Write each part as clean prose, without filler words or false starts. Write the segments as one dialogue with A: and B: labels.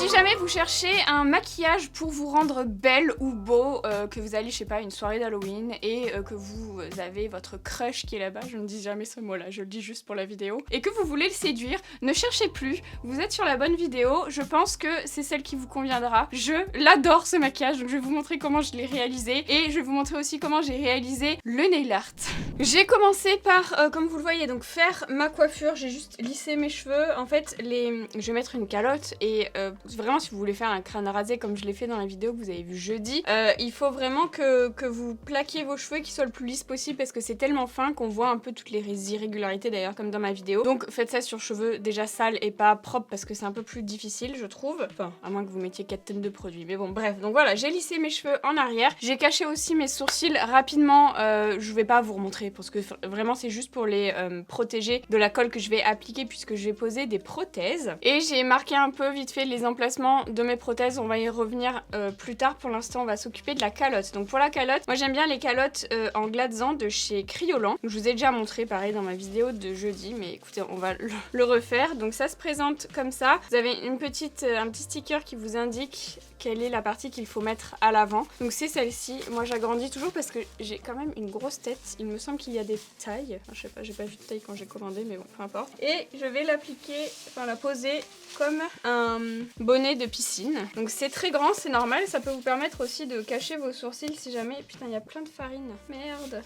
A: Si jamais vous cherchez un maquillage pour vous rendre belle ou beau, que vous allez, je sais pas, une soirée d'Halloween et que vous avez votre crush qui est là-bas, je ne dis jamais ce mot-là, je le dis juste pour la vidéo, et que vous voulez le séduire, ne cherchez plus, vous êtes sur la bonne vidéo, je pense que c'est celle qui vous conviendra. Je l'adore ce maquillage, donc je vais vous montrer comment je l'ai réalisé et je vais vous montrer aussi comment j'ai réalisé le nail art. J'ai commencé par, comme vous le voyez, donc faire ma coiffure, j'ai juste lissé mes cheveux. En fait, je vais mettre une calotte et vraiment si vous voulez faire un crâne rasé comme je l'ai fait dans la vidéo que vous avez vu jeudi, il faut vraiment que vous plaquiez vos cheveux qui soient le plus lisse possible parce que c'est tellement fin qu'on voit un peu toutes les irrégularités d'ailleurs comme dans ma vidéo. Donc faites ça sur cheveux déjà sales et pas propres parce que c'est un peu plus difficile je trouve. Enfin, à moins que vous mettiez 4 tonnes de produits. Mais bon, bref. Donc voilà, j'ai lissé mes cheveux en arrière. J'ai caché aussi mes sourcils rapidement. Je vais pas vous remontrer parce que vraiment c'est juste pour les protéger de la colle que je vais appliquer puisque je vais poser des prothèses. Et j'ai marqué un peu vite fait les emplacements de mes prothèses. On va y revenir plus tard. Pour l'instant, on va s'occuper de la calotte. Donc pour la calotte, moi j'aime bien les calottes en glatzant de chez Kryolan. Je vous ai déjà montré pareil dans ma vidéo de jeudi, mais écoutez, on va le refaire. Donc ça se présente comme ça. Vous avez un petit sticker qui vous indique quelle est la partie qu'il faut mettre à l'avant. Donc c'est celle-ci. Moi j'agrandis toujours parce que j'ai quand même une grosse tête. Il me semble qu'il y a des tailles. Enfin, je sais pas, j'ai pas vu de taille quand j'ai commandé, mais bon, peu importe. Et je vais l'appliquer, enfin la poser comme un bonnet de piscine. Donc c'est très grand, c'est normal. Ça peut vous permettre aussi de cacher vos sourcils si jamais... Putain, il y a plein de farine. Merde.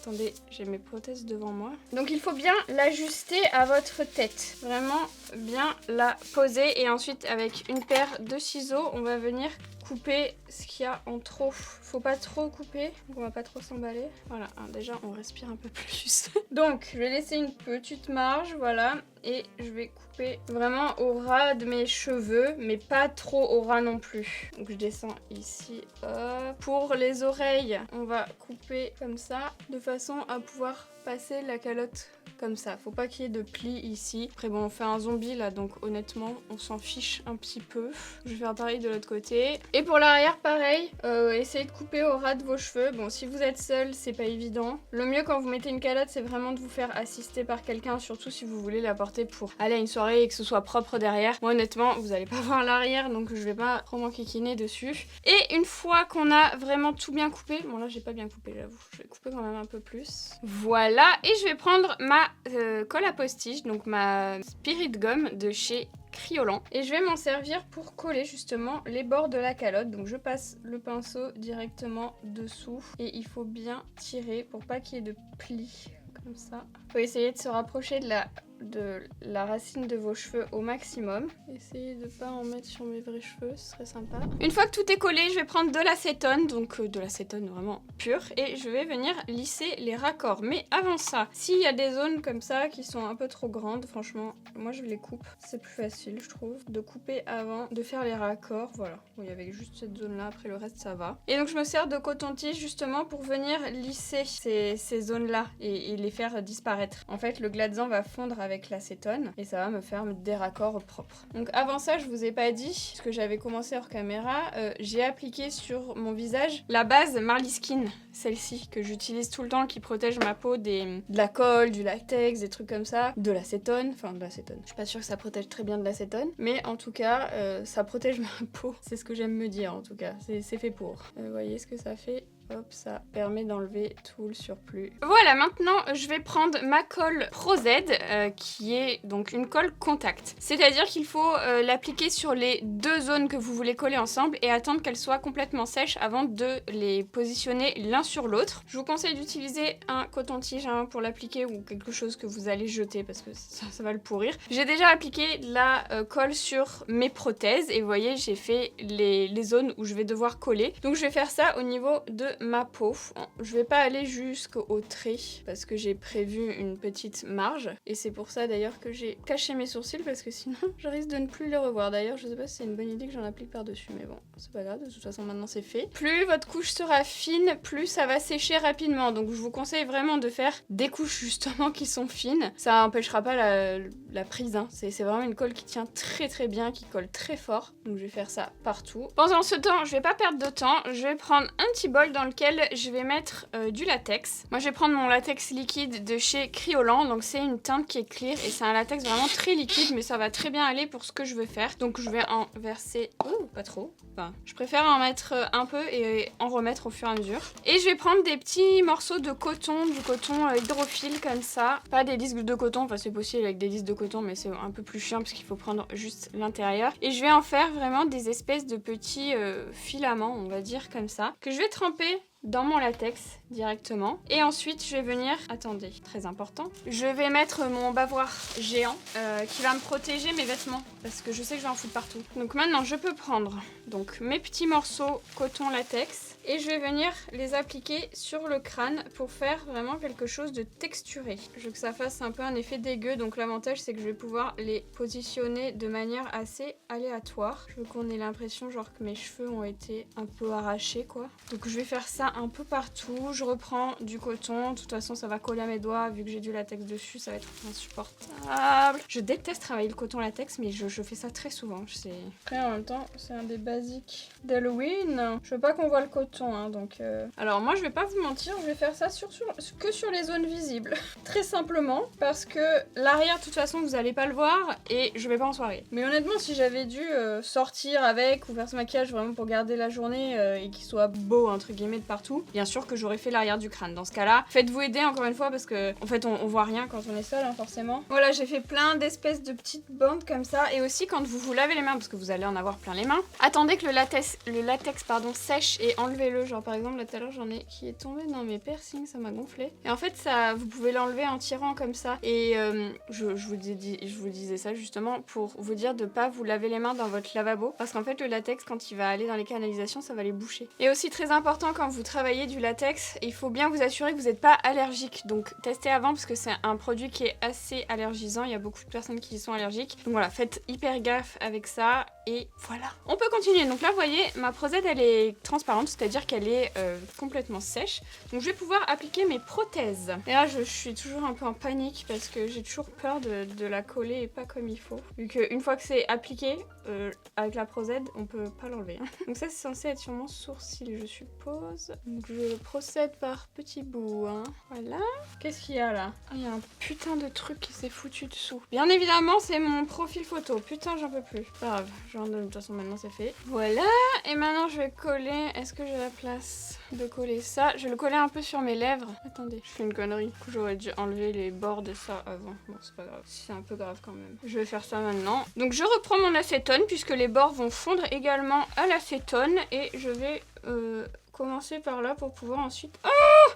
A: Attendez, j'ai mes prothèses devant moi. Donc il faut bien l'ajuster à votre tête. Vraiment bien la poser. Et ensuite, avec une paire de ciseaux, on va venir couper ce qu'il y a en trop. Faut pas trop couper, on va pas trop s'emballer. Voilà, déjà on respire un peu plus. Donc je vais laisser une petite marge, voilà. Et je vais couper vraiment au ras de mes cheveux, mais pas trop au ras non plus. Donc je descends ici, hop. Pour les oreilles, on va couper comme ça, de façon à pouvoir passer la calotte comme ça. Faut pas qu'il y ait de plis ici. Après bon, on fait un zombie là, donc honnêtement, on s'en fiche un petit peu. Je vais faire pareil de l'autre côté. Et pour l'arrière, pareil, essayez de couper au ras de vos cheveux. Bon, si vous êtes seul, c'est pas évident. Le mieux quand vous mettez une calotte, c'est vraiment de vous faire assister par quelqu'un, surtout si vous voulez la porter pour aller à une soirée et que ce soit propre derrière. Moi honnêtement, vous allez pas voir l'arrière, donc je vais pas trop m'enquiquiner dessus. Et une fois qu'on a vraiment tout bien coupé, bon là j'ai pas bien coupé, j'avoue, je vais couper quand même un peu plus. Voilà, et je vais prendre ma colle à postiche, donc ma Spirit Gum de chez Kryolan. Et je vais m'en servir pour coller justement les bords de la calotte. Donc je passe le pinceau directement dessous et il faut bien tirer pour pas qu'il y ait de plis comme ça. Il faut essayer de se rapprocher de la racine de vos cheveux au maximum. Essayez de pas en mettre sur mes vrais cheveux, ce serait sympa. Une fois que tout est collé, je vais prendre de l'acétone, donc de l'acétone vraiment pur, et je vais venir lisser les raccords. Mais avant ça, s'il y a des zones comme ça qui sont un peu trop grandes, franchement, moi je les coupe. C'est plus facile, je trouve, de couper avant de faire les raccords. Voilà, bon, il y avait juste cette zone-là, après le reste ça va. Et donc je me sers de coton-tige justement pour venir lisser ces zones-là et les faire disparaître. En fait, le glatzant va fondre avec l'acétone et ça va me faire des raccords propres. Donc avant ça, je vous ai pas dit, parce que j'avais commencé hors caméra, j'ai appliqué sur mon visage la base Marley Skin, celle-ci que j'utilise tout le temps, qui protège ma peau de la colle, du latex, des trucs comme ça, de l'acétone, enfin de l'acétone. Je suis pas sûre que ça protège très bien de l'acétone, mais en tout cas, ça protège ma peau. C'est ce que j'aime me dire en tout cas, c'est fait pour. Vous voyez ce que ça fait ? Hop, ça permet d'enlever tout le surplus. Voilà, maintenant je vais prendre ma colle Pro Z, qui est donc une colle contact. C'est-à-dire qu'il faut l'appliquer sur les deux zones que vous voulez coller ensemble et attendre qu'elles soient complètement sèches avant de les positionner l'un sur l'autre. Je vous conseille d'utiliser un coton-tige pour l'appliquer ou quelque chose que vous allez jeter parce que ça va le pourrir. J'ai déjà appliqué la colle sur mes prothèses et vous voyez, j'ai fait les zones où je vais devoir coller. Donc je vais faire ça au niveau de ma peau. Je vais pas aller jusqu'au trait parce que j'ai prévu une petite marge et c'est pour ça d'ailleurs que j'ai caché mes sourcils parce que sinon je risque de ne plus les revoir. D'ailleurs je sais pas si c'est une bonne idée que j'en applique par dessus mais bon c'est pas grave, de toute façon maintenant c'est fait. Plus votre couche sera fine, plus ça va sécher rapidement, donc je vous conseille vraiment de faire des couches justement qui sont fines. Ça empêchera pas la prise, c'est vraiment une colle qui tient très bien, qui colle très fort, donc je vais faire ça partout. Pendant ce temps je vais pas perdre de temps, je vais prendre un petit bol dans lequel je vais mettre du latex. Moi je vais prendre mon latex liquide de chez Kryolan, donc c'est une teinte qui est clear et c'est un latex vraiment très liquide mais ça va très bien aller pour ce que je veux faire. Donc je vais en verser, pas trop, enfin, je préfère en mettre un peu et en remettre au fur et à mesure. Et je vais prendre des petits morceaux de coton, du coton hydrophile comme ça, pas des disques de coton, enfin c'est possible avec des disques de coton mais c'est un peu plus chiant parce qu'il faut prendre juste l'intérieur. Et je vais en faire vraiment des espèces de petits filaments, on va dire comme ça, que je vais tremper dans mon latex directement. Et ensuite je vais venir, attendez, très important, je vais mettre mon bavoir géant qui va me protéger mes vêtements parce que je sais que je vais en foutre partout. Donc maintenant je peux prendre donc mes petits morceaux coton latex et je vais venir les appliquer sur le crâne pour faire vraiment quelque chose de texturé. Je veux que ça fasse un peu un effet dégueu, donc l'avantage c'est que je vais pouvoir les positionner de manière assez aléatoire. Je veux qu'on ait l'impression genre que mes cheveux ont été un peu arrachés quoi. Donc je vais faire ça un peu partout. Je reprends du coton, de toute façon ça va coller à mes doigts vu que j'ai du latex dessus, ça va être insupportable. Je déteste travailler le coton latex mais je fais ça très souvent. Après en même temps c'est un des basiques d'Halloween. Je veux pas qu'on voit le coton hein, donc alors moi je vais pas vous mentir, je vais faire ça que sur les zones visibles. Très simplement parce que l'arrière de toute façon vous allez pas le voir et je vais pas en soirée. Mais honnêtement si j'avais dû sortir avec ou faire ce maquillage vraiment pour garder la journée et qu'il soit beau entre guillemets de partout, bien sûr que j'aurais fait l'arrière du crâne. Dans ce cas-là, faites-vous aider encore une fois parce que en fait on voit rien quand on est seul hein, forcément. Voilà, j'ai fait plein d'espèces de petites bandes comme ça et aussi quand vous vous lavez les mains parce que vous allez en avoir plein les mains, attendez que le latex sèche et enlevez-le. Genre par exemple là tout à l'heure j'en ai qui est tombé dans mes piercings, ça m'a gonflé. Et en fait ça, vous pouvez l'enlever en tirant comme ça et je vous disais ça justement pour vous dire de pas vous laver les mains dans votre lavabo parce qu'en fait le latex quand il va aller dans les canalisations ça va les boucher. Et aussi très important quand vous travaillez du latex, il faut bien vous assurer que vous n'êtes pas allergique. Donc testez avant parce que c'est un produit qui est assez allergisant, il y a beaucoup de personnes qui y sont allergiques. Donc voilà, faites hyper gaffe avec ça et voilà. On peut continuer. Donc là vous voyez ma prosède elle est transparente, c'est-à-dire qu'elle est complètement sèche. Donc je vais pouvoir appliquer mes prothèses. Et là je suis toujours un peu en panique parce que j'ai toujours peur de la coller et pas comme il faut. Vu qu'une fois que c'est appliqué avec la prosède on peut pas l'enlever. Donc ça c'est censé être sur mon sourcil je suppose. Donc je procède par petits bouts hein. Voilà. Qu'est-ce qu'il y a là? Il y a un putain de truc qui s'est foutu dessous. Bien évidemment c'est mon profil photo. Putain j'en peux plus. Pas grave, genre de toute façon maintenant c'est fait. Voilà. Et maintenant je vais coller. Est-ce que j'ai la place de coller ça? Je vais le coller un peu sur mes lèvres. Attendez, je fais une connerie. Du coup j'aurais dû enlever les bords de ça avant. Bon c'est pas grave. C'est un peu grave quand même. Je vais faire ça maintenant. Donc je reprends mon acétone puisque les bords vont fondre également à l'acétone et je vais commencer par là pour pouvoir ensuite... Ah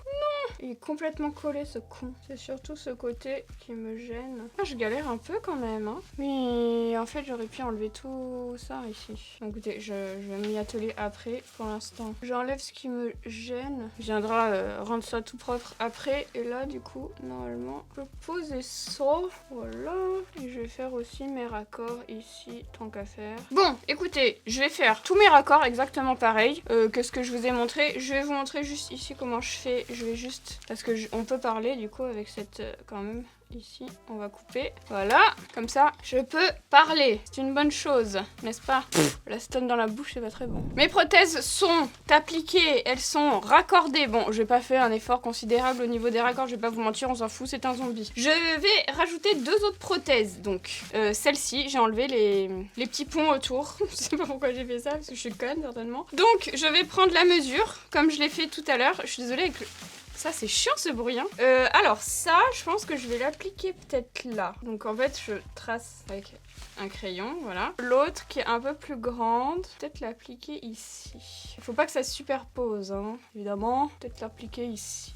A: non! Il est complètement collé ce con. C'est surtout ce côté qui me gêne. Ah, je galère un peu quand même. Hein. Mais en fait, j'aurais pu enlever tout ça ici. Donc écoutez, je vais m'y atteler après. Pour l'instant, j'enlève ce qui me gêne. Je viendrai rendre ça tout propre après. Et là, du coup, normalement, je peux poser ça. Voilà. Et je vais faire aussi mes raccords ici, tant qu'à faire. Bon, écoutez, je vais faire tous mes raccords exactement pareil que ce que je vous ai montré. Je vais vous montrer juste ici comment je fais. Je vais juste... Parce que on peut parler du coup avec cette... quand même... Ici, on va couper. Voilà, comme ça, je peux parler. C'est une bonne chose, n'est-ce pas? La stone dans la bouche, c'est pas très bon. Mes prothèses sont appliquées, elles sont raccordées. Bon, je vais pas faire un effort considérable au niveau des raccords, je vais pas vous mentir, on s'en fout, c'est un zombie. Je vais rajouter deux autres prothèses. Donc, celle-ci, j'ai enlevé les petits ponts autour. Je sais pas pourquoi j'ai fait ça, parce que je suis conne, certainement. Donc, je vais prendre la mesure, comme je l'ai fait tout à l'heure. Je suis désolée avec le... Ça c'est chiant ce bruit hein. Alors ça je pense que je vais l'appliquer peut-être là. Donc en fait je trace avec un crayon, voilà. L'autre qui est un peu plus grande, peut-être l'appliquer ici. Il faut pas que ça se superpose hein, évidemment. Peut-être l'appliquer ici.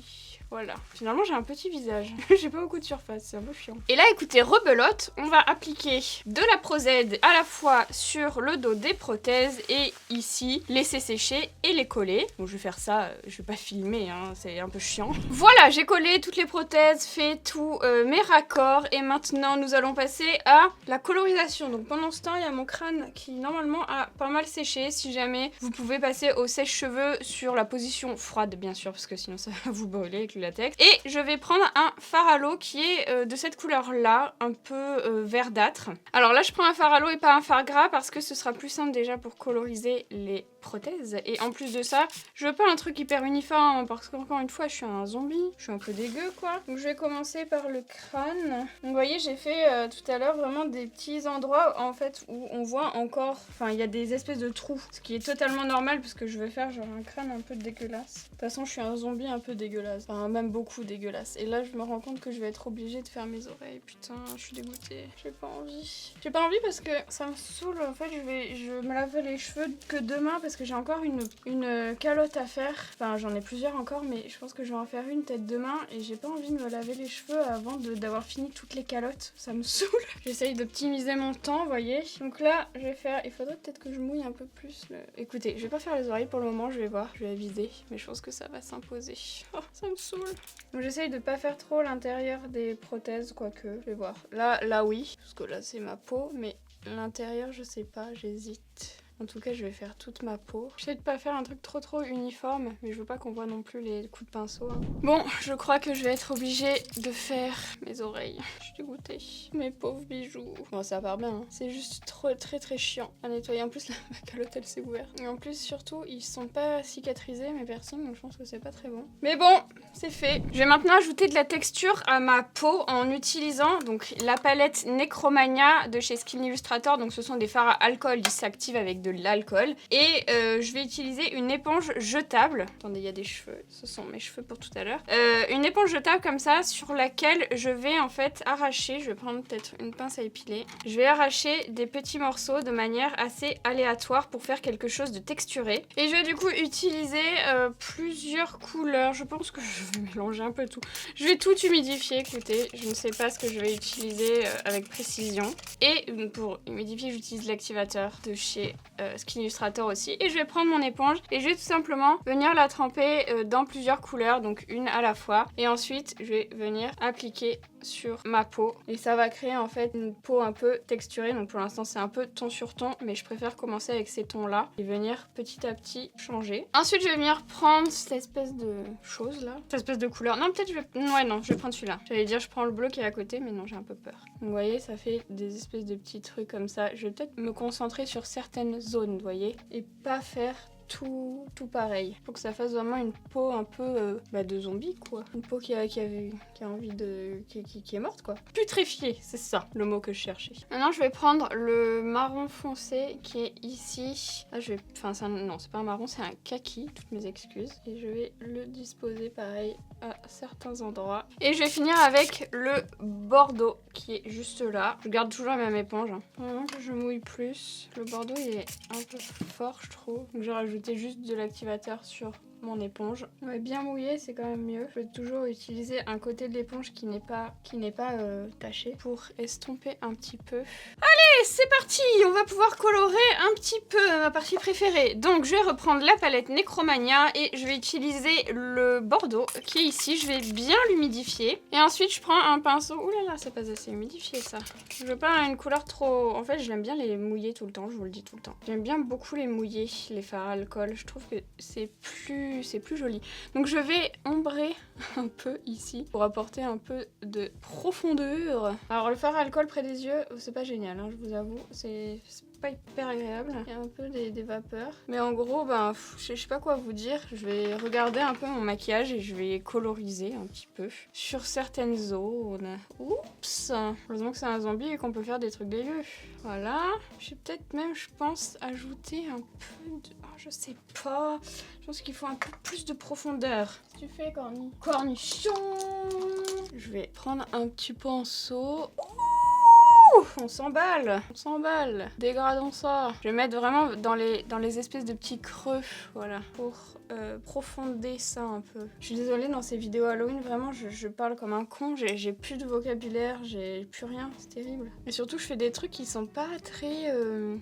A: Voilà. Finalement, j'ai un petit visage. J'ai pas beaucoup de surface, c'est un peu chiant. Et là, écoutez, rebelote, on va appliquer de la prosède à la fois sur le dos des prothèses et ici, laisser sécher et les coller. Bon, je vais faire ça, je vais pas filmer, hein, c'est un peu chiant. Voilà, j'ai collé toutes les prothèses, fait tous mes raccords et maintenant, nous allons passer à la colorisation. Donc pendant ce temps, il y a mon crâne qui normalement a pas mal séché. Si jamais, vous pouvez passer au sèche-cheveux sur la position froide, bien sûr, parce que sinon ça va vous brûler avec le latex. Et je vais prendre un fard à l'eau qui est de cette couleur-là, un peu verdâtre. Alors là, je prends un fard à l'eau et pas un fard gras parce que ce sera plus simple déjà pour coloriser les prothèses. Et en plus de ça, je veux pas un truc hyper uniforme parce qu'encore une fois, je suis un zombie. Je suis un peu dégueu, quoi. Donc je vais commencer par le crâne. Donc vous voyez, j'ai fait tout à l'heure vraiment des petits endroits en fait où on voit encore... Enfin, il y a des espèces de trous. Ce qui est totalement normal parce que je vais faire genre un crâne un peu dégueulasse. De toute façon, je suis un zombie un peu dégueulasse. Enfin, même beaucoup dégueulasse. Et là, je me rends compte que je vais être obligée de faire mes oreilles. Putain, je suis dégoûtée. J'ai pas envie. J'ai pas envie parce que ça me saoule. En fait, je me lave les cheveux que demain parce que j'ai encore une calotte à faire. Enfin, j'en ai plusieurs encore, mais je pense que je vais en faire une peut-être demain. Et j'ai pas envie de me laver les cheveux avant d'avoir fini toutes les calottes. Ça me saoule. J'essaye d'optimiser mon temps, vous voyez. Donc là, je vais faire... Il faudrait peut-être que je mouille un peu plus. Écoutez, je vais pas faire les oreilles pour le moment, je vais voir. Je vais aviser. Mais je pense que ça va s'imposer. Oh, ça me saoule. Donc j'essaye de pas faire trop l'intérieur des prothèses, quoique. Je vais voir. Là oui. Parce que là, c'est ma peau. Mais l'intérieur, je sais pas. J'hésite. En tout cas, je vais faire toute ma peau. J'essaie de pas faire un truc trop uniforme, mais je veux pas qu'on voit non plus les coups de pinceau. Hein. Bon, je crois que je vais être obligée de faire mes oreilles. Je suis dégoûtée. Mes pauvres bijoux. Bon, ça part bien. Hein. C'est juste très chiant à nettoyer. En plus, ma calotte, elle s'est ouverte. Et en plus, surtout, ils sont pas cicatrisés, mes piercings, donc je pense que c'est pas très bon. Mais bon, c'est fait. Je vais maintenant ajouter de la texture à ma peau en utilisant donc la palette Necromania de chez Skin Illustrator. Donc ce sont des fards à alcool, ils s'activent avec de l'alcool. Et je vais utiliser une éponge jetable. Attendez, il y a des cheveux. Ce sont mes cheveux pour tout à l'heure. Une éponge jetable comme ça, sur laquelle je vais en fait arracher. Je vais prendre peut-être une pince à épiler. Je vais arracher des petits morceaux de manière assez aléatoire pour faire quelque chose de texturé. Et je vais du coup utiliser plusieurs couleurs. Je pense que je vais mélanger un peu tout. Je vais tout humidifier, écoutez. Je ne sais pas ce que je vais utiliser avec précision. Et pour humidifier, j'utilise l'activateur de chez Skin Illustrator aussi. Et je vais prendre mon éponge et je vais tout simplement venir la tremper dans plusieurs couleurs, donc une à la fois. Et ensuite, je vais venir appliquer sur ma peau. Et ça va créer en fait une peau un peu texturée. Donc pour l'instant, c'est un peu ton sur ton, mais je préfère commencer avec ces tons-là et venir petit à petit changer. Ensuite, je vais venir prendre cette espèce de chose là. Cette espèce de couleur. Non, peut-être je vais... Ouais, non, je vais prendre celui-là. J'allais dire, je prends le bleu qui est à côté, mais non, j'ai un peu peur. Donc vous voyez, ça fait des espèces de petits trucs comme ça. Je vais peut-être me concentrer sur certaines zones, vous voyez, et pas faire tout pareil. Faut que ça fasse vraiment une peau un peu de zombie, quoi. Une peau qui a envie de... qui est morte, quoi. Putréfiée, c'est ça le mot que je cherchais. Maintenant, je vais prendre le marron foncé qui est ici. Là, je vais... Enfin, non, c'est pas un marron, c'est un kaki. Toutes mes excuses. Et je vais le disposer pareil à certains endroits. Et je vais finir avec le bordeaux qui est juste là. Je garde toujours la même éponge. Hein. Vraiment que je mouille plus. Le bordeaux, il est un peu fort, je trouve. Donc, je vais rajouter juste de l'activateur sur mon éponge. Ouais, bien mouillé, c'est quand même mieux. Je vais toujours utiliser un côté de l'éponge qui n'est pas taché pour estomper un petit peu. Allez, c'est parti! On va pouvoir colorer un petit peu ma partie préférée. Donc, je vais reprendre la palette Necromania et je vais utiliser le bordeaux qui est ici. Je vais bien l'humidifier. Et ensuite, je prends un pinceau. Ouh là là, c'est pas assez humidifié ça. Je veux pas une couleur trop... En fait, j'aime bien les mouiller tout le temps, je vous le dis tout le temps. J'aime bien beaucoup les mouiller, les fards à alcool. Je trouve que c'est plus joli. Donc je vais ombrer un peu ici pour apporter un peu de profondeur. Alors le fard à alcool près des yeux, c'est pas génial, hein, je vous avoue. C'est pas hyper agréable. Il y a un peu des vapeurs. Mais en gros, je sais pas quoi vous dire. Je vais regarder un peu mon maquillage et je vais coloriser un petit peu sur certaines zones. Oups! Heureusement que c'est un zombie et qu'on peut faire des trucs dégueux. Voilà. Je vais peut-être même, je pense, ajouter un peu de... Oh, je sais pas. Je pense qu'il faut un peu plus de profondeur. Qu'est-ce que tu fais, cornichon? Je vais prendre un petit pinceau. On s'emballe, dégradons ça. Je vais mettre vraiment dans les espèces de petits creux, voilà, pour profonder ça un peu. Je suis désolée, dans ces vidéos Halloween, vraiment, je parle comme un con, j'ai plus de vocabulaire, j'ai plus rien, c'est terrible. Et surtout, je fais des trucs qui sont pas très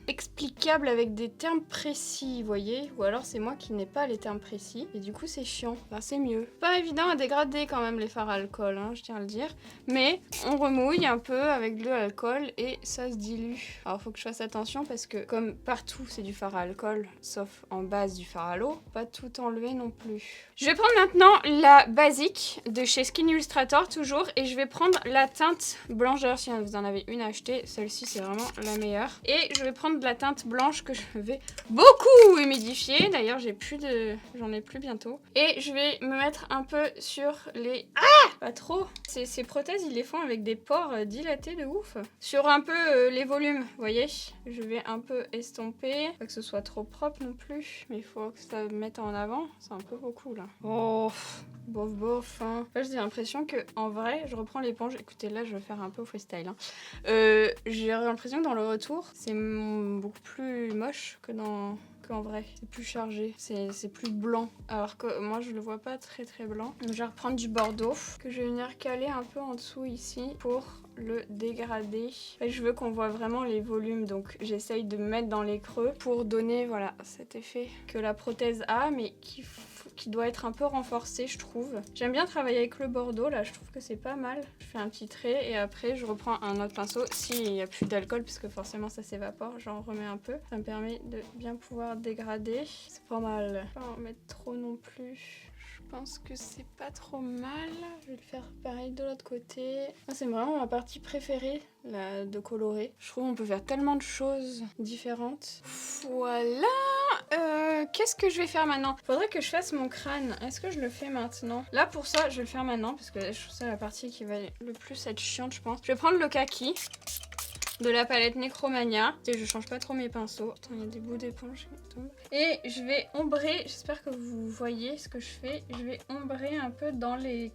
A: explicables avec des termes précis, vous voyez, ou alors c'est moi qui n'ai pas les termes précis, et du coup, c'est chiant. Enfin, c'est mieux. Pas évident à dégrader quand même les fards à alcool, hein, je tiens à le dire, mais on remouille un peu avec de l'alcool alcool et ça se dilue. Alors faut que je fasse attention parce que comme partout c'est du fard à alcool, sauf en base du fard à l'eau, pas tout enlever non plus. Je vais prendre maintenant la basique de chez Skin Illustrator toujours et je vais prendre la teinte blancheur si vous en avez une à acheter. Celle-ci c'est vraiment la meilleure. Et je vais prendre de la teinte blanche que je vais beaucoup humidifier. D'ailleurs j'en ai plus bientôt. Et je vais me mettre un peu sur les... Ah, pas trop. Ces prothèses ils les font avec des pores dilatés de ouf. Sur un peu les volumes, vous voyez. Je vais un peu estomper. Pas que ce soit trop propre non plus. Mais il faut que ça me mette en avant. C'est un peu beaucoup là. Oh, bof. Hein. Là j'ai l'impression que en vrai, je reprends l'éponge. Écoutez, là je vais faire un peu au freestyle. Hein. J'ai l'impression que dans le retour, c'est beaucoup plus moche qu'en vrai. C'est plus chargé, c'est plus blanc. Alors que moi je le vois pas très blanc. Donc, je vais reprendre du bordeaux que je vais venir caler un peu en dessous ici pour le dégrader. Et je veux qu'on voit vraiment les volumes, donc j'essaye de me mettre dans les creux pour donner voilà cet effet que la prothèse a, mais qui doit être un peu renforcé, je trouve. J'aime bien travailler avec le bordeaux, là, je trouve que c'est pas mal. Je fais un petit trait et après je reprends un autre pinceau s'il n'y a plus d'alcool, puisque forcément ça s'évapore, j'en remets un peu. Ça me permet de bien pouvoir dégrader. C'est pas mal. Pas en mettre trop non plus. Je pense que c'est pas trop mal. Je vais le faire pareil de l'autre côté. C'est vraiment ma partie préférée là, de colorer. Je trouve qu'on peut faire tellement de choses différentes. Voilà. Qu'est-ce que je vais faire maintenant? Faudrait que je fasse mon crâne. Est-ce que je le fais maintenant? Là pour ça, je vais le faire maintenant parce que je trouve ça la partie qui va le plus être chiante, je pense. Je vais prendre le kaki de la palette Necromania. Et je change pas trop mes pinceaux. Attends, il y a des bouts d'éponge qui tombent. Et je vais ombrer, j'espère que vous voyez ce que je fais. Je vais ombrer un peu dans les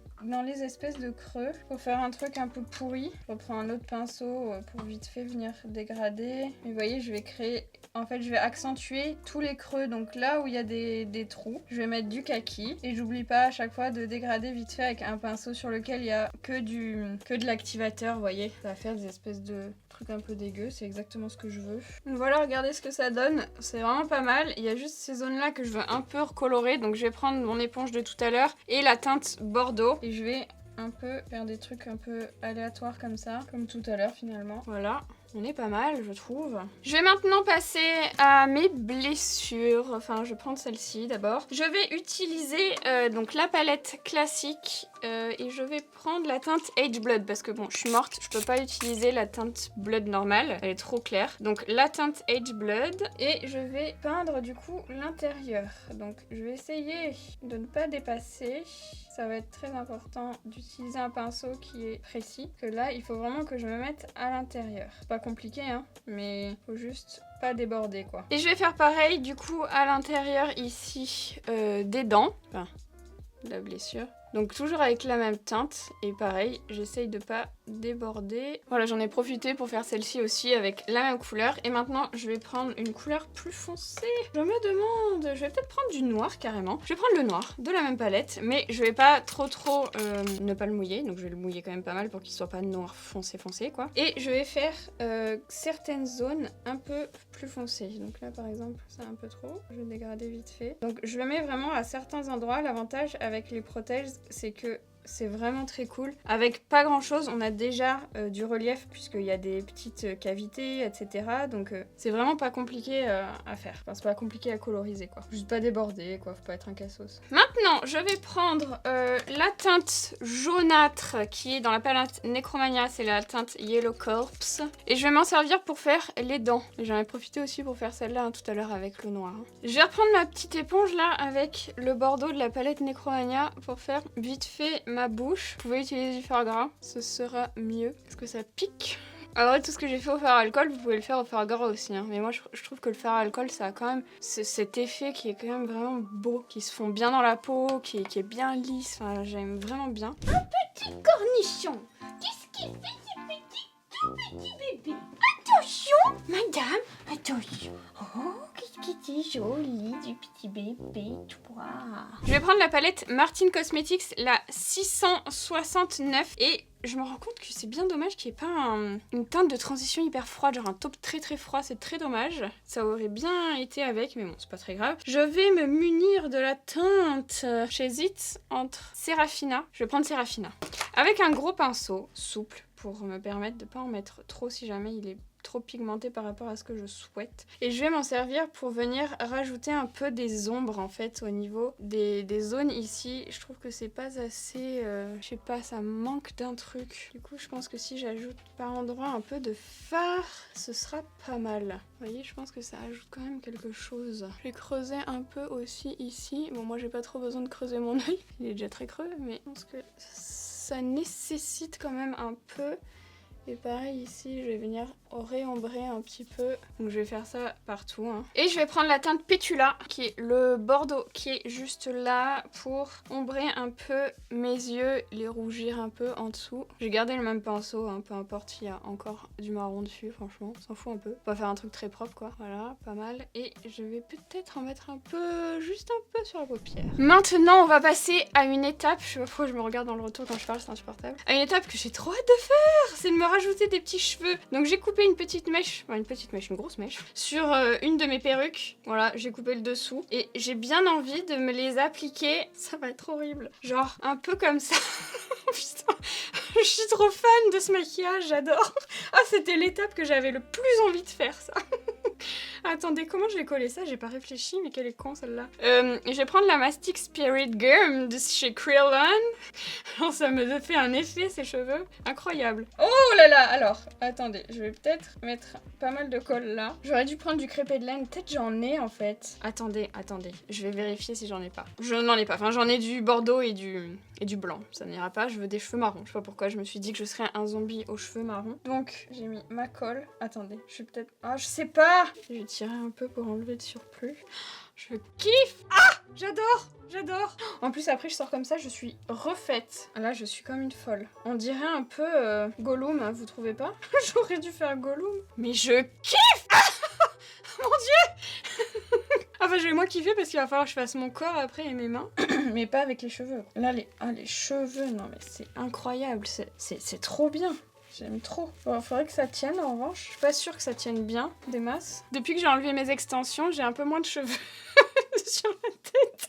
A: espèces de creux pour faire un truc un peu pourri. Je reprends un autre pinceau pour vite fait venir dégrader. Et vous voyez, je vais créer... En fait, je vais accentuer tous les creux. Donc là où il y a des trous, je vais mettre du kaki. Et j'oublie pas à chaque fois de dégrader vite fait avec un pinceau sur lequel il y a que de l'activateur, vous voyez. Ça va faire des espèces de trucs un peu dégueu, c'est exactement ce que je veux. Donc voilà, regardez ce que ça donne, c'est vraiment pas mal. Il y a juste ces zones là que je veux un peu recolorer, donc je vais prendre mon éponge de tout à l'heure et la teinte bordeaux et je vais un peu faire des trucs un peu aléatoires comme ça, comme tout à l'heure finalement. Voilà. On est pas mal, je trouve. Je vais maintenant passer à mes blessures. Enfin, je vais prendre celle-ci d'abord. Je vais utiliser donc la palette classique et je vais prendre la teinte Age Blood parce que bon, je suis morte, je peux pas utiliser la teinte Blood normale, elle est trop claire. Donc la teinte Age Blood et je vais peindre du coup l'intérieur. Donc je vais essayer de ne pas dépasser. Ça va être très important d'utiliser un pinceau qui est précis. Que là, il faut vraiment que je me mette à l'intérieur. C'est pas compliqué, hein, mais faut juste pas déborder, quoi. Et je vais faire pareil, du coup, à l'intérieur, ici, des dents. Enfin, de la blessure. Donc toujours avec la même teinte et pareil, j'essaye de pas déborder. Voilà, j'en ai profité pour faire celle-ci aussi avec la même couleur et maintenant je vais prendre une couleur plus foncée. Je me demande, je vais peut-être prendre du noir carrément. Je vais prendre le noir de la même palette mais je vais pas trop ne pas le mouiller, donc je vais le mouiller quand même pas mal pour qu'il soit pas noir foncé quoi. Et je vais faire certaines zones un peu plus foncées. Donc là par exemple c'est un peu trop, je vais dégrader vite fait. Donc je le mets vraiment à certains endroits. L'avantage avec les protèges c'est que c'est vraiment très cool. Avec pas grand chose, on a déjà du relief puisqu'il y a des petites cavités, etc. Donc c'est vraiment pas compliqué à faire. Enfin, c'est pas compliqué à coloriser, quoi. Juste pas déborder, quoi. Faut pas être un cassos. Maintenant, je vais prendre la teinte jaunâtre qui est dans la palette Necromania. C'est la teinte Yellow Corpse. Et je vais m'en servir pour faire les dents. J'en ai profité aussi pour faire celle-là hein, tout à l'heure avec le noir. Hein. Je vais reprendre ma petite éponge là avec le bordeaux de la palette Necromania pour faire vite fait ma bouche. Vous pouvez utiliser du fard gras, ce sera mieux parce que ça pique. Alors tout ce que j'ai fait au fard à alcool, vous pouvez le faire au fard gras aussi. Hein. Mais moi je trouve que le fard à alcool ça a quand même cet effet qui est quand même vraiment beau, qui se fond bien dans la peau, qui est bien lisse. Enfin, j'aime vraiment bien. Un petit cornichon. Qu'est-ce qu'il fait ce petit bébé? Attention, madame, attention. Oh, qu'est-ce qui est joli du petit bébé, toi. Je vais prendre la palette Martin Cosmetics, la 669 et je me rends compte que c'est bien dommage qu'il n'y ait pas une teinte de transition hyper froide, genre un taupe très froid, c'est très dommage. Ça aurait bien été avec, mais bon, c'est pas très grave. Je vais me munir de la teinte. J'hésite entre Serafina, je vais prendre Serafina. Avec un gros pinceau souple pour me permettre de pas en mettre trop si jamais il est trop pigmenté par rapport à ce que je souhaite. Et je vais m'en servir pour venir rajouter un peu des ombres en fait au niveau des zones ici. Je trouve que c'est pas assez... je sais pas, ça manque d'un truc. Du coup je pense que si j'ajoute par endroit un peu de fard, ce sera pas mal. Vous voyez, je pense que ça ajoute quand même quelque chose. Je vais creuser un peu aussi ici. Bon, moi j'ai pas trop besoin de creuser mon œil, il est déjà très creux, mais je pense que ça nécessite quand même un peu. Et pareil ici, je vais venir réombrer un petit peu. Donc je vais faire ça partout. Hein. Et je vais prendre la teinte Pétula, qui est le bordeaux, qui est juste là pour ombrer un peu mes yeux, les rougir un peu en dessous. J'ai gardé le même pinceau, hein, peu importe s'il y a encore du marron dessus, franchement, on s'en fout un peu. On va faire un truc très propre quoi, voilà, pas mal. Et je vais peut-être en mettre un peu, juste un peu sur la paupière. Maintenant, on va passer à une étape, je sais pas pourquoi je me regarde dans le retour quand je parle, c'est insupportable. À une étape que j'ai trop hâte de faire, c'est de me rajouter des petits cheveux. Donc j'ai coupé une petite mèche, enfin une grosse mèche, sur une de mes perruques. Voilà, j'ai coupé le dessous. Et j'ai bien envie de me les appliquer. Ça va être horrible. Genre, un peu comme ça. Putain, je suis trop fan de ce maquillage, j'adore. Ah, c'était l'étape que j'avais le plus envie de faire, ça. Attendez, comment je vais coller ça? J'ai pas réfléchi, mais quelle est con celle-là. Je vais prendre la Mastic Spirit Gum de chez Krillon. Alors ça me fait un effet ces cheveux. Incroyable. Oh là là, alors, attendez, je vais peut-être mettre pas mal de colle là. J'aurais dû prendre du crêpé de laine, peut-être j'en ai en fait. Attendez, je vais vérifier si j'en ai pas. Je n'en ai pas, enfin j'en ai du bordeaux et du blanc. Ça n'ira pas, je veux des cheveux marrons. Je sais pas pourquoi je me suis dit que je serais un zombie aux cheveux marrons. Donc j'ai mis ma colle. Attendez, je suis peut-être... Ah, je sais pas. Je vais tirer un peu pour enlever le surplus. Je kiffe. Ah, j'adore. En plus après je sors comme ça, je suis refaite. Là je suis comme une folle. On dirait un peu Gollum, hein, vous trouvez pas? J'aurais dû faire Gollum. Mais je kiffe. Ah mon dieu. Enfin je vais moins kiffer parce qu'il va falloir que je fasse mon corps après et mes mains. Mais pas avec les cheveux. Là les cheveux, non mais c'est incroyable. C'est trop bien. J'aime trop. Bon, faudrait que ça tienne en revanche. Je suis pas sûre que ça tienne bien, des masses. Depuis que j'ai enlevé mes extensions, j'ai un peu moins de cheveux sur la tête.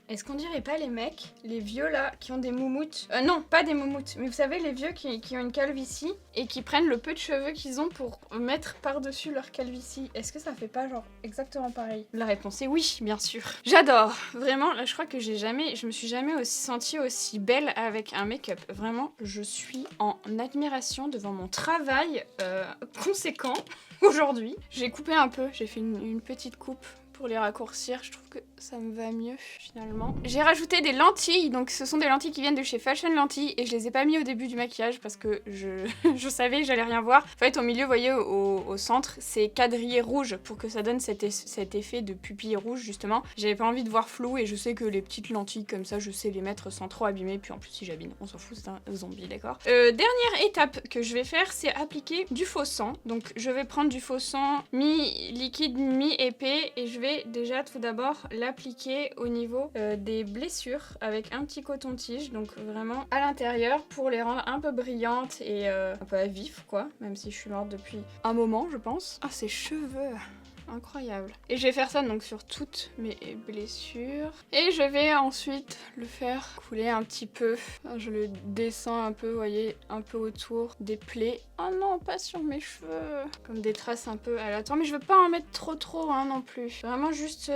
A: Est-ce qu'on dirait pas les mecs, les vieux là, qui ont des moumoutes? Non, pas des moumoutes, mais vous savez les vieux qui ont une calvitie et qui prennent le peu de cheveux qu'ils ont pour mettre par-dessus leur calvitie. Est-ce que ça fait pas genre exactement pareil? La réponse est oui, bien sûr. J'adore. Vraiment, là je crois que je me suis jamais aussi sentie aussi belle avec un make-up. Vraiment, je suis en admiration devant mon travail conséquent aujourd'hui. J'ai coupé un peu, j'ai fait une petite coupe pour les raccourcir, je trouve que ça me va mieux finalement. J'ai rajouté des lentilles, donc ce sont des lentilles qui viennent de chez Fashion Lentilles et je les ai pas mis au début du maquillage parce que je savais que j'allais rien voir. En fait au milieu, vous voyez au centre, c'est quadrillé rouge pour que ça donne cet effet de pupille rouge justement. J'avais pas envie de voir flou et je sais que les petites lentilles comme ça, je sais les mettre sans trop abîmer, puis en plus si j'abîme, on s'en fout, c'est un zombie, d'accord. Dernière étape que je vais faire, c'est appliquer du faux sang. Donc je vais prendre du faux sang mi-liquide, mi-épais et je vais déjà tout d'abord l'appliquer au niveau des blessures avec un petit coton-tige, donc vraiment à l'intérieur pour les rendre un peu brillantes et un peu à vif quoi, même si je suis morte depuis un moment je pense. Ah ces cheveux, incroyable. Et je vais faire ça donc sur toutes mes blessures. Et je vais ensuite le faire couler un petit peu. Je le descends un peu, vous voyez, un peu autour des plaies. Oh non, pas sur mes cheveux. Comme des traces un peu aléatoires. Mais je veux pas en mettre trop hein, non plus. Vraiment juste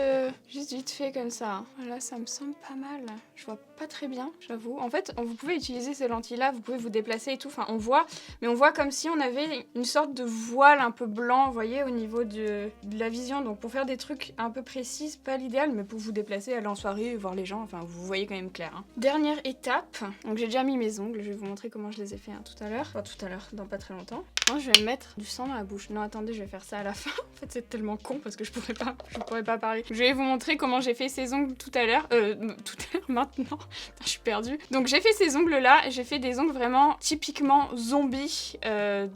A: vite fait comme ça. Voilà, ça me semble pas mal. Je vois pas très bien, j'avoue. En fait, vous pouvez utiliser ces lentilles-là, vous pouvez vous déplacer et tout. Enfin, on voit, mais on voit comme si on avait une sorte de voile un peu blanc, vous voyez, au niveau de la vision. Donc pour faire des trucs un peu précis, c'est pas l'idéal, mais pour vous déplacer, aller en soirée, voir les gens, enfin, vous voyez quand même clair. Hein. Dernière étape. Donc j'ai déjà mis mes ongles, je vais vous montrer comment je les ai fait hein, tout à l'heure. Enfin, tout à l'heure, dans pas très longtemps. Moi, je vais mettre du sang dans la bouche. Non, attendez, je vais faire ça à la fin. En fait, c'est tellement con parce que je pourrais pas parler. Je vais vous montrer comment j'ai fait ces ongles tout à l'heure. Maintenant. Je suis perdue. Donc j'ai fait ces ongles là, j'ai fait des ongles vraiment typiquement zombies.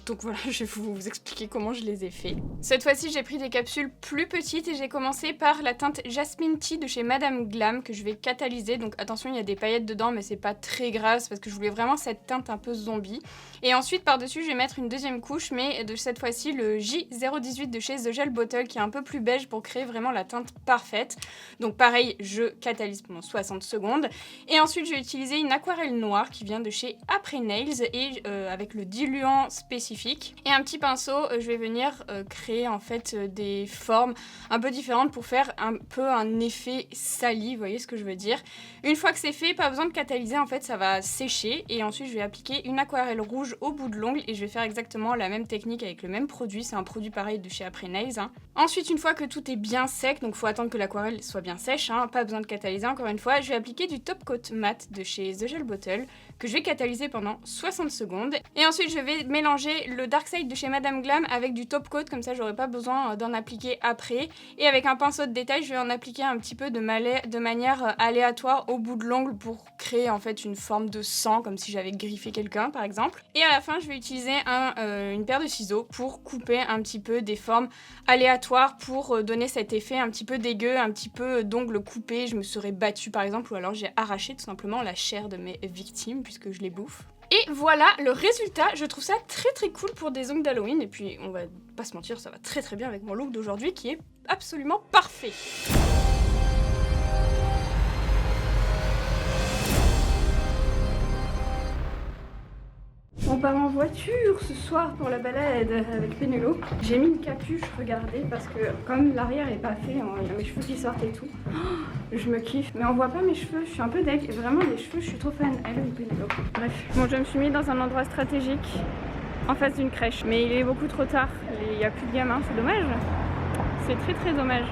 A: Donc voilà, je vais vous expliquer comment je les ai fait. Cette fois-ci, j'ai pris des capsules plus petites et j'ai commencé par la teinte Jasmine Tea de chez Madame Glam que je vais catalyser. Donc attention, il y a des paillettes dedans, mais c'est pas très grave parce que je voulais vraiment cette teinte un peu zombie. Et ensuite, par-dessus, je vais mettre une deuxième couche, mais de cette fois-ci le J018 de chez The Gel Bottle qui est un peu plus beige pour créer vraiment la teinte parfaite. Donc pareil, je catalyse pendant 60 secondes. Et ensuite je vais utiliser une aquarelle noire qui vient de chez Après Nails et avec le diluant spécifique. Et un petit pinceau, je vais venir créer en fait des formes un peu différentes pour faire un peu un effet sali, vous voyez ce que je veux dire. Une fois que c'est fait, pas besoin de catalyser, en fait ça va sécher. Et ensuite je vais appliquer une aquarelle rouge au bout de l'ongle et je vais faire exactement la même technique avec le même produit. C'est un produit pareil de chez Après Nails. Ensuite, une fois que tout est bien sec, donc faut attendre que l'aquarelle soit bien sèche, pas besoin de catalyser encore une fois, je vais appliquer du top coat mat de chez The Gel Bottle que je vais catalyser pendant 60 secondes. Et ensuite je vais mélanger le Dark Side de chez Madame Glam avec du top coat, comme ça j'aurai pas besoin d'en appliquer après. Et avec un pinceau de détail, je vais en appliquer un petit peu de manière aléatoire au bout de l'ongle pour créer en fait une forme de sang, comme si j'avais griffé quelqu'un par exemple. Et à la fin, je vais utiliser une paire de ciseaux pour couper un petit peu des formes aléatoires pour donner cet effet un petit peu dégueu, un petit peu d'ongles coupés. Je me serais battue par exemple, ou alors j'ai arraché tout simplement la chair de mes victimes puisque je les bouffe. Et voilà le résultat, je trouve ça très cool pour des ongles d'Halloween. Et puis on va pas se mentir, ça va très bien avec mon look d'aujourd'hui qui est absolument parfait. On part en voiture ce soir pour la balade avec Pénélo. J'ai mis une capuche, regardez, parce que comme l'arrière est pas fait, il y a mes cheveux qui sortent et tout. Je me kiffe, mais on voit pas mes cheveux, je suis un peu deg. Et vraiment les cheveux, je suis trop fan. Elle ou Pénélo. Bref, bon, je me suis mis dans un endroit stratégique en face d'une crèche, mais il est beaucoup trop tard. Il n'y a plus de gamins, c'est dommage. C'est très dommage.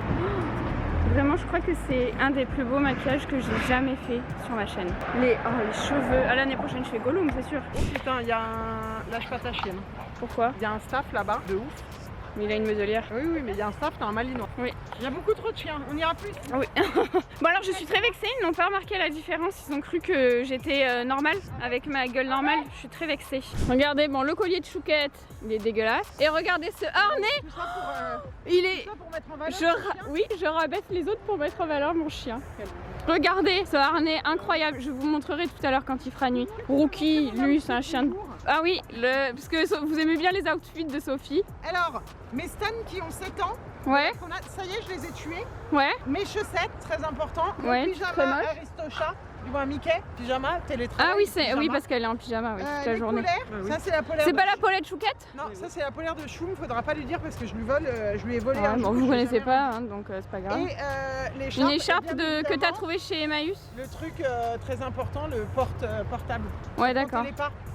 A: Vraiment, je crois que c'est un des plus beaux maquillages que j'ai jamais fait sur ma chaîne. Les cheveux. À l'année prochaine, je fais Gollum, c'est sûr.
B: Oh putain, il y a un... Lâche pas ta chienne.
A: Pourquoi?
B: Il y a un staff là-bas, de ouf.
A: Mais il a une muselière.
B: Oui, mais il y a un staff, t'as un malinois.
A: Oui.
B: Il y a beaucoup trop de chiens, on ira plus.
A: Oui. Bon alors, je suis très vexée, ils n'ont pas remarqué la différence. Ils ont cru que j'étais normale, avec ma gueule normale. Je suis très vexée. Regardez, bon, le collier de chouquette, il est dégueulasse. Et regardez ce harnais.
B: Tout ça pour,
A: il est...
B: tout ça pour mettre en valeur
A: Oui, je rabaisse les autres pour mettre en valeur mon chien. Regardez ce harnais incroyable, je vous montrerai tout à l'heure quand il fera nuit. Rookie, lui c'est un chien de... Ah oui, parce que vous aimez bien les outfits de Sophie.
B: Alors, mes stands qui ont 7 ans,
A: ouais.
B: Ça y est, je les ai tués.
A: Ouais.
B: Mes chaussettes, très important. Mon
A: ouais,
B: pyjama Aristocha, du moins Mickey, pyjama, télétravail.
A: Ah oui, oui, parce qu'elle est en pyjama toute la journée.
B: Polaires, ça c'est la polaire.
A: C'est pas la polaire de chouquette?
B: Non, ça c'est la polaire de Choum, faudra pas lui dire parce que je lui ai volé
A: ouais,
B: un
A: bon,
B: jour.
A: Vous connaissez pas, donc c'est pas grave.
B: Et l'écharpe.
A: Une écharpe que t'as trouvé chez Emmaüs?
B: Le truc très important, le portable.
A: Ouais, d'accord.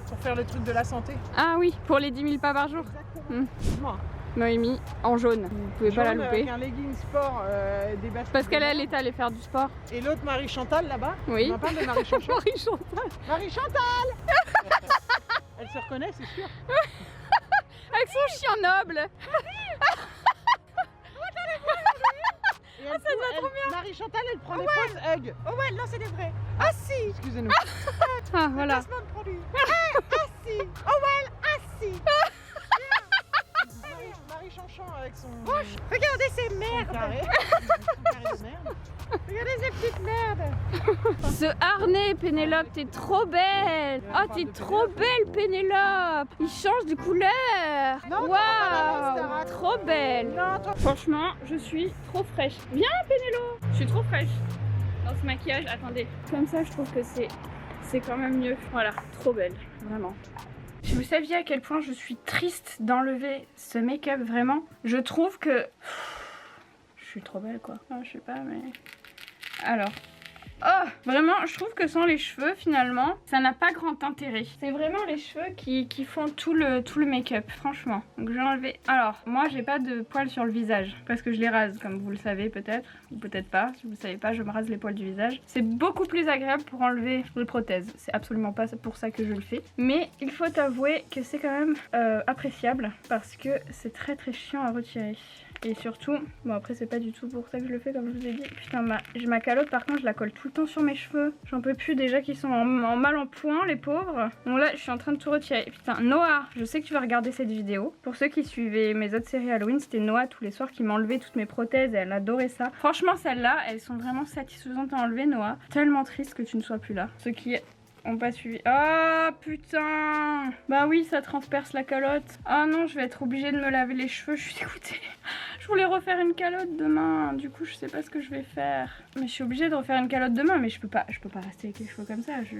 B: Pour faire le truc de la santé.
A: Ah oui, pour les 10 000 pas par jour.
B: Exactement.
A: Noémie, en jaune, vous pouvez pas la louper.
B: Avec un legging sport, des baskets.
A: Parce qu'elle est allée faire du sport.
B: Et l'autre Marie-Chantal là-bas.
A: Oui.
B: On parle de Marie-Chantal.
A: Marie-Chantal.
B: Marie-Chantal. Elle se reconnaît, c'est sûr.
A: Avec son chien noble.
B: Et ça va trop bien. Marie-Chantal, elle prend des fausses hugs. Oh ouais, non, c'est des vrais. Ah si. Excusez-nous.
A: Ah voilà.
B: Placement de produit. Ah si. Oh well, ah si. Marie-Chanchon avec son... Regardez ces merdes. Regardez ces petites merdes.
A: Ce harnais, Pénélope, t'es trop belle. Oh, t'es trop belle, Pénélope. Il change de couleur. Waouh, trop belle.
B: Non, toi...
A: Franchement, je suis trop fraîche. Viens, Pénélope. Je suis trop fraîche dans ce maquillage. Attendez, comme ça, je trouve que c'est quand même mieux. Voilà, trop belle, vraiment. Si vous saviez à quel point je suis triste d'enlever ce make-up, vraiment, je trouve que... Je suis trop belle, quoi. Ah, je sais pas, mais... Alors... Oh, vraiment, je trouve que sans les cheveux, finalement, ça n'a pas grand intérêt. C'est vraiment les cheveux qui font tout le make-up, franchement. Donc, je vais enlever... Alors, moi, j'ai pas de poils sur le visage, parce que je les rase, comme vous le savez peut-être, ou peut-être pas. Si vous le savez pas, je me rase les poils du visage. C'est beaucoup plus agréable pour enlever les prothèses. C'est absolument pas pour ça que je le fais. Mais il faut avouer que c'est quand même appréciable, parce que c'est très chiant à retirer. Et surtout, bon après c'est pas du tout pour ça que je le fais comme je vous ai dit. Putain, ma calotte par contre je la colle tout le temps sur mes cheveux. J'en peux plus déjà qu'ils sont en mal en point les pauvres. Bon là je suis en train de tout retirer. Putain, Noah, je sais que tu vas regarder cette vidéo. Pour ceux qui suivaient mes autres séries Halloween, c'était Noah tous les soirs qui m'enlevait toutes mes prothèses et elle adorait ça. Franchement celles-là, elles sont vraiment satisfaisantes à enlever Noah. Tellement triste que tu ne sois plus là. Ce qui ont pas suivi. Ah putain. Bah oui, ça transperce la calotte. Ah non, je vais être obligée de me laver les cheveux, je suis dégoûtée. Je voulais refaire une calotte demain, du coup je sais pas ce que je vais faire. Mais je suis obligée de refaire une calotte demain, mais je peux pas rester avec les cheveux comme ça, je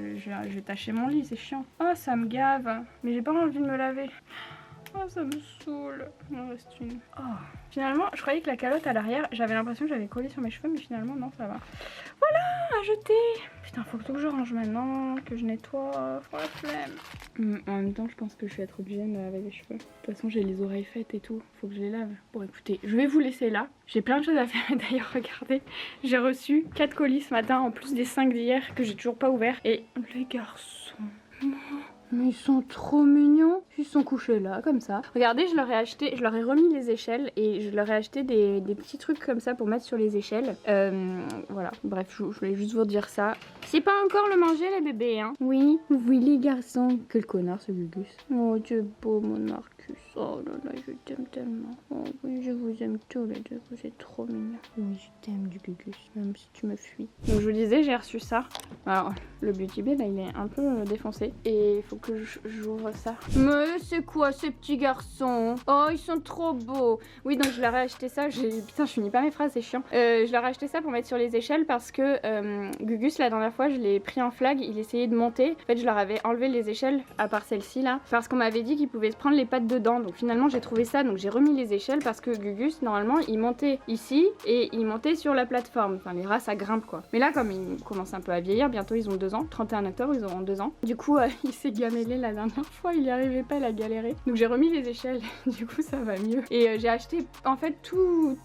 A: vais tacher mon lit, c'est chiant. Oh ça me gave, mais j'ai pas envie de me laver. Oh ça me saoule. Il m'en reste une. Oh. Finalement, je croyais que la calotte à l'arrière, j'avais l'impression que j'avais collé sur mes cheveux, mais finalement non, ça va. Voilà, à jeter. Putain, faut que je range maintenant, que je nettoie. Faut la flemme. En même temps, je pense que je vais être obligée de me laver les cheveux. De toute façon, j'ai les oreilles faites et tout. Faut que je les lave. Bon, écoutez, je vais vous laisser là. J'ai plein de choses à faire. D'ailleurs, regardez, j'ai reçu 4 colis ce matin, en plus des 5 d'hier que j'ai toujours pas ouverts. Et les garçons... Mais ils sont trop mignons. Ils sont couchés là, comme ça. Regardez, je leur ai remis les échelles et je leur ai acheté des petits trucs comme ça pour mettre sur les échelles. Voilà, bref, je voulais juste vous dire ça. C'est pas encore le manger, les bébés, hein. Oui, les garçons. Quel connard, ce Gugus. Oh, tu es beau, mon Marcus. Oh là là, je t'aime tellement. Oh oui, je vous aime tous les deux. Vous êtes trop mignons. Oui, je t'aime, du Gugus, même si tu me fuis. Donc, je vous disais, j'ai reçu ça. Alors, le Beauty Bay, là, il est un peu défoncé. Et il faut que j'ouvre ça. Mais c'est quoi ces petits garçons? Oh, ils sont trop beaux. Oui, donc je leur ai acheté ça. Putain, je finis pas mes phrases, c'est chiant. Je leur ai acheté ça pour mettre sur les échelles parce que Gugus, la dernière fois, je l'ai pris en flag. Il essayait de monter. En fait, je leur avais enlevé les échelles, à part celle-ci là, parce qu'on m'avait dit qu'il pouvait se prendre les pattes dedans. Donc finalement, j'ai trouvé ça. Donc j'ai remis les échelles parce que Gugus, normalement, il montait ici et il montait sur la plateforme. Enfin, les rats, ça grimpe quoi. Mais là, comme ils commencent un peu à vieillir, bientôt ils ont 2 ans. 31 octobre, ils auront 2 ans. Du coup, il s'est gamellé la dernière fois, il n'y arrivait pas, il a galéré. Donc j'ai remis les échelles, du coup ça va mieux. Et j'ai acheté en fait tout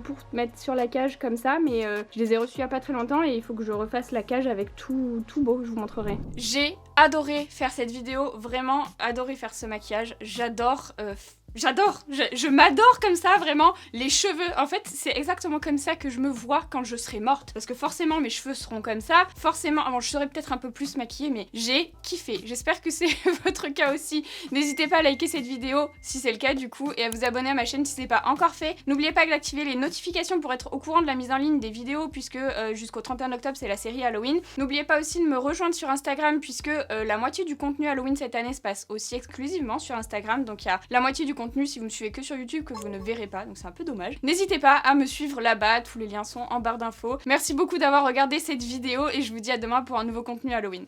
A: pour mettre sur la cage comme ça, mais je les ai reçus il n'y a pas très longtemps et il faut que je refasse la cage avec tout beau, je vous montrerai. J'ai adoré faire cette vidéo, vraiment adoré faire ce maquillage, j'adore... je m'adore comme ça, vraiment. Les cheveux, en fait, c'est exactement comme ça que je me vois quand je serai morte. Parce que forcément, mes cheveux seront comme ça. Forcément, bon, je serai peut-être un peu plus maquillée, mais j'ai kiffé. J'espère que c'est votre cas aussi. N'hésitez pas à liker cette vidéo si c'est le cas du coup, et à vous abonner à ma chaîne si ce n'est pas encore fait. N'oubliez pas d'activer les notifications pour être au courant de la mise en ligne des vidéos, puisque jusqu'au 31 octobre, c'est la série Halloween. N'oubliez pas aussi de me rejoindre sur Instagram, puisque la moitié du contenu Halloween cette année se passe aussi exclusivement sur Instagram. Donc il y a la moitié du contenu si vous me suivez que sur YouTube que vous ne verrez pas, donc c'est un peu dommage. N'hésitez pas à me suivre là-bas, tous les liens sont en barre d'infos. Merci beaucoup d'avoir regardé cette vidéo et je vous dis à demain pour un nouveau contenu Halloween.